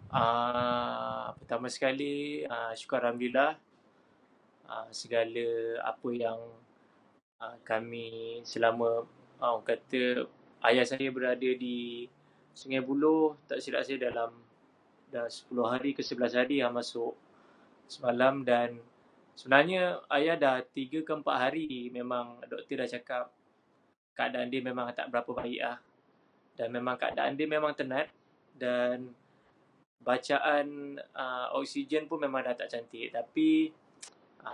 Pertama sekali, syukur alhamdulillah, segala apa yang kami selama orang kata ayah saya berada di Sungai Buloh, tak silap saya dalam dah 10 hari ke 11 hari yang masuk semalam. Dan sebenarnya ayah dah 3 ke 4 hari memang doktor dah cakap keadaan dia memang tak berapa baik lah. Dan memang keadaan dia memang tenat, dan bacaan oksigen pun memang dah tak cantik. Tapi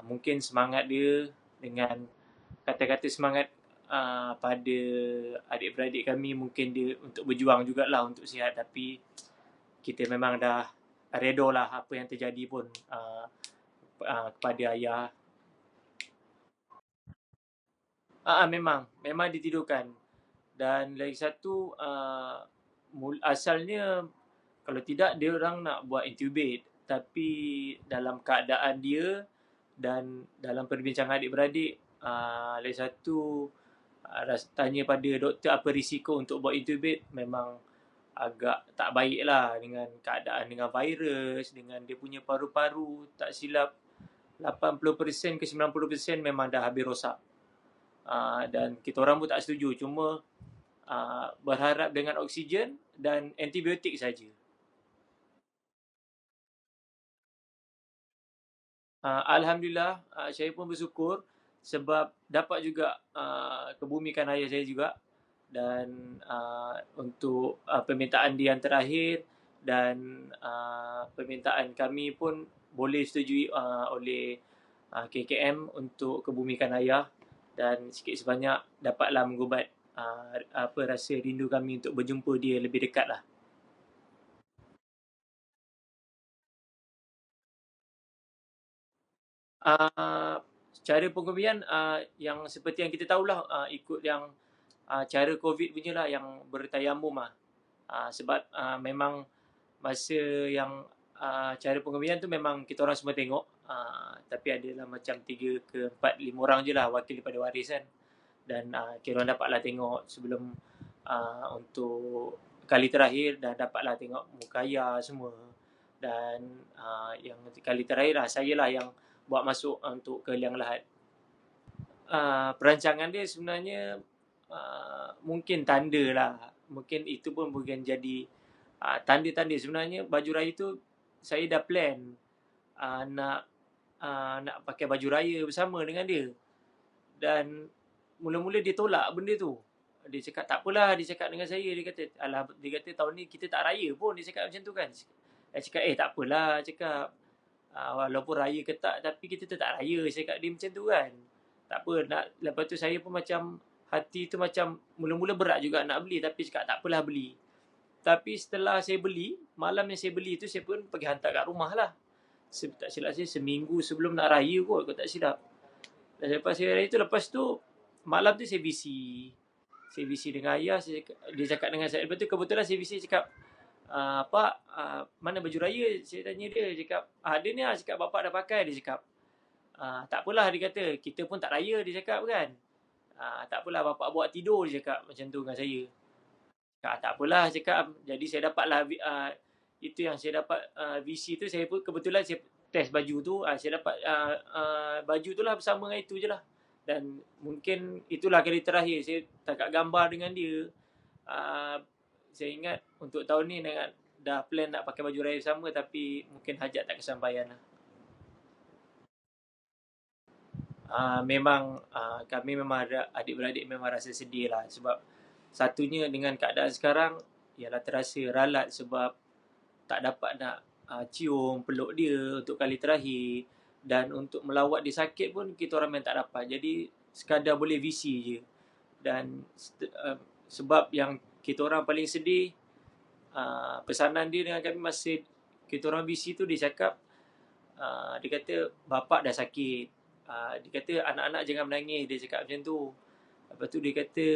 mungkin semangat dia dengan kata-kata semangat pada adik-beradik kami, mungkin dia untuk berjuang jugalah untuk sihat. Tapi kita memang dah redha lah apa yang terjadi pun kepada ayah. Memang ditidurkan. Dan lagi satu, asalnya kalau tidak dia orang nak buat intubate, tapi dalam keadaan dia dan dalam perbincangan adik-beradik, lagi satu, tanya pada doktor apa risiko untuk buat intubate, memang agak tak baik lah dengan keadaan, dengan virus, dengan dia punya paru-paru, tak silap 80% ke 90% memang dah habis rosak. Dan kita orang pun tak setuju, cuma berharap dengan oksigen dan antibiotik saja. Alhamdulillah, saya pun bersyukur sebab dapat juga kebumikan ayah saya juga. Dan untuk permintaan dia yang terakhir, dan permintaan kami pun boleh setujui oleh KKM untuk kebumikan ayah, dan sikit sebanyak dapatlah mengubat rasa rindu kami untuk berjumpa dia lebih dekat lah. Uh, Cara pengubian yang seperti yang kita tahulah, ikut yang cara COVID punya lah, yang bertayamum lah. Sebab memang masa yang cara pengubian tu memang kita orang semua tengok, tapi adalah macam 3 ke 4 5 orang je lah wakil daripada waris kan. Dan kita orang dapatlah tengok sebelum untuk kali terakhir, dah dapatlah tengok muka ayah semua. Dan yang kali terakhir lah saya lah yang buat masuk untuk ke liang lahat. Perancangan dia sebenarnya mungkin tanda lah. Mungkin itu pun bukan jadi tanda-tanda. Sebenarnya baju raya tu saya dah plan nak nak pakai baju raya bersama dengan dia. Dan mula-mula dia tolak benda tu. Dia cakap tak apalah, dia cakap dengan saya, dia kata alah, dia kata tahun ni kita tak raya pun, dia cakap macam tu kan. Saya cakap tak apalah, cakap walaupun raya ke tak, tapi kita tetap raya, saya cakap dia macam tu kan. Tak apa nak. Lepas tu saya pun macam hati tu macam mula-mula berat juga nak beli, tapi cakap tak apalah beli. Tapi setelah saya beli, malam yang saya beli tu saya pun pergi hantar kat rumah lah. Tak silap saya seminggu sebelum nak raya kot, kalau tak silap. Dan lepas saya raya tu, lepas tu malam tu saya busy. Saya busy dengan ayah, dia cakap dengan saya. Lepas tu kebetulan saya busy, cakap Pak, mana baju raya? Saya tanya dia, cakap ada ni lah, cakap bapak dah pakai. Dia cakap tak apalah, dia kata kita pun tak raya, dia cakap kan. Tak apalah bapak buat tidur, dia cakap macam tu dengan saya. Cakap tak apalah, cakap. Jadi saya dapatlah itu yang saya dapat VC tu. Saya pun kebetulan saya test baju tu, saya dapat baju tu lah bersama dengan itu je lah. Dan mungkin itulah kali terakhir saya tangkap gambar dengan dia. Saya ingat untuk tahun ni dengan dah plan nak pakai baju raya sama, tapi mungkin hajat tak kesampaian lah. Memang kami memang ada, adik-beradik memang rasa sedih lah, sebab satunya dengan keadaan sekarang ialah terasa ralat sebab tak dapat nak cium, peluk dia untuk kali terakhir. Dan untuk melawat dia sakit pun kita orang memang tak dapat. Jadi sekadar boleh VC je. Dan sebab yang kita orang paling sedih, pesanan dia dengan kami masa kita orang VC tu, dia cakap dia kata bapak dah sakit. Dia kata anak-anak jangan menangis, dia cakap macam tu. Lepas tu dia kata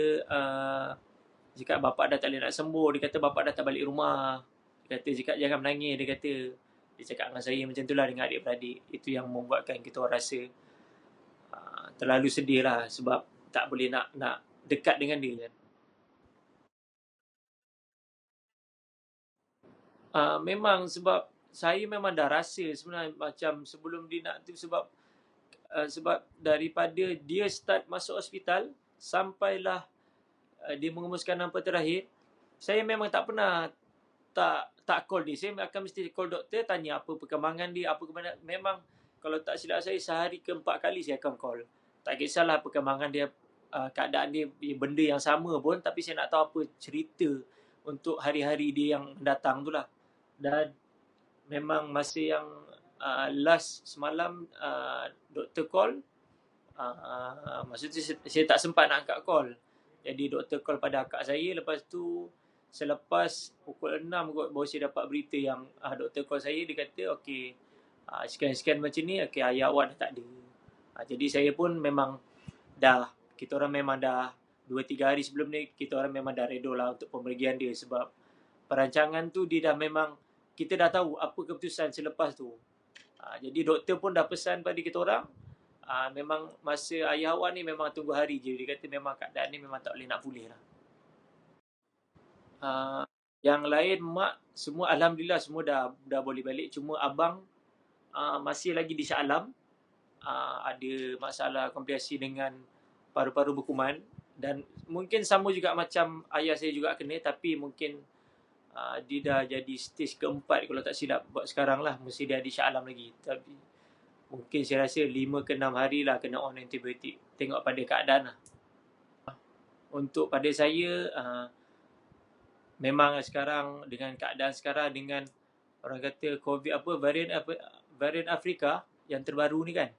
cakap bapak dah tak boleh nak sembuh, dia kata bapak dah tak balik rumah. Dia kata cakap jangan menangis, dia kata. Dia cakap dengan saya macam tu lah, dengan adik-beradik. Itu yang membuatkan kita orang rasa terlalu sedih lah, sebab tak boleh nak dekat dengan dia kan. Memang sebab saya memang dah rasa sebenarnya macam sebelum dia nak tu sebab daripada dia start masuk hospital sampailah dia mengemuskan nampak terakhir, saya memang tak pernah tak call dia. Saya akan mesti call doktor, tanya apa perkembangan dia, apa kemana. Memang kalau tak silap saya sehari ke 4 kali saya akan call. Tak kisahlah perkembangan dia, keadaan dia, benda yang sama pun, tapi saya nak tahu apa cerita untuk hari-hari dia yang mendatang tu lah. Dan memang masa yang last semalam doktor call, masa tu saya tak sempat nak angkat call. Jadi doktor call pada akak saya, lepas tu selepas pukul 6 kot baru saya dapat berita yang doktor call saya, dia kata okey, scan-scan macam ni, okey ayah awak dah tak ada. Jadi saya pun memang kita orang memang dah 2-3 hari sebelum ni kita orang memang dah redo lah untuk pemergian dia, sebab perancangan tu dia dah memang kita dah tahu apa keputusan selepas tu. Jadi doktor pun dah pesan pada kita orang, memang masa ayah awak ni memang tunggu hari je. Dia kata memang keadaan ni memang tak boleh nak pulih lah. Uh, yang lain mak semua alhamdulillah semua dah boleh balik. Cuma abang masih lagi di Shah Alam. Ada masalah komplikasi dengan paru-paru berkuman, dan mungkin sama juga macam ayah saya juga kena, tapi mungkin dia dah jadi stage keempat kalau tak silap buat sekarang lah. Mesti dia di Shah Alam lagi. Tapi mungkin saya rasa 5 ke 6 hari lah kena on antibiotik. Tengok pada keadaan lah. Untuk pada saya, memang sekarang dengan keadaan sekarang, dengan orang kata COVID varian Afrika yang terbaru ni kan,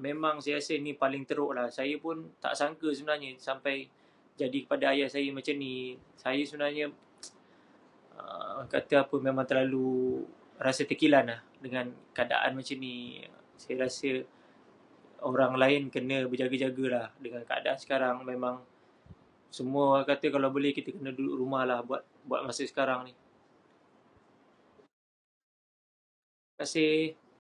memang saya rasa ni paling teruk lah. Saya pun tak sangka sebenarnya sampai jadi kepada ayah saya macam ni. Saya sebenarnya kata apa, memang terlalu rasa terkilan lah dengan keadaan macam ni. Saya rasa orang lain kena berjaga-jaga lah dengan keadaan sekarang. Memang semua kata kalau boleh kita kena duduk rumah lah buat masa sekarang ni. Terima kasih.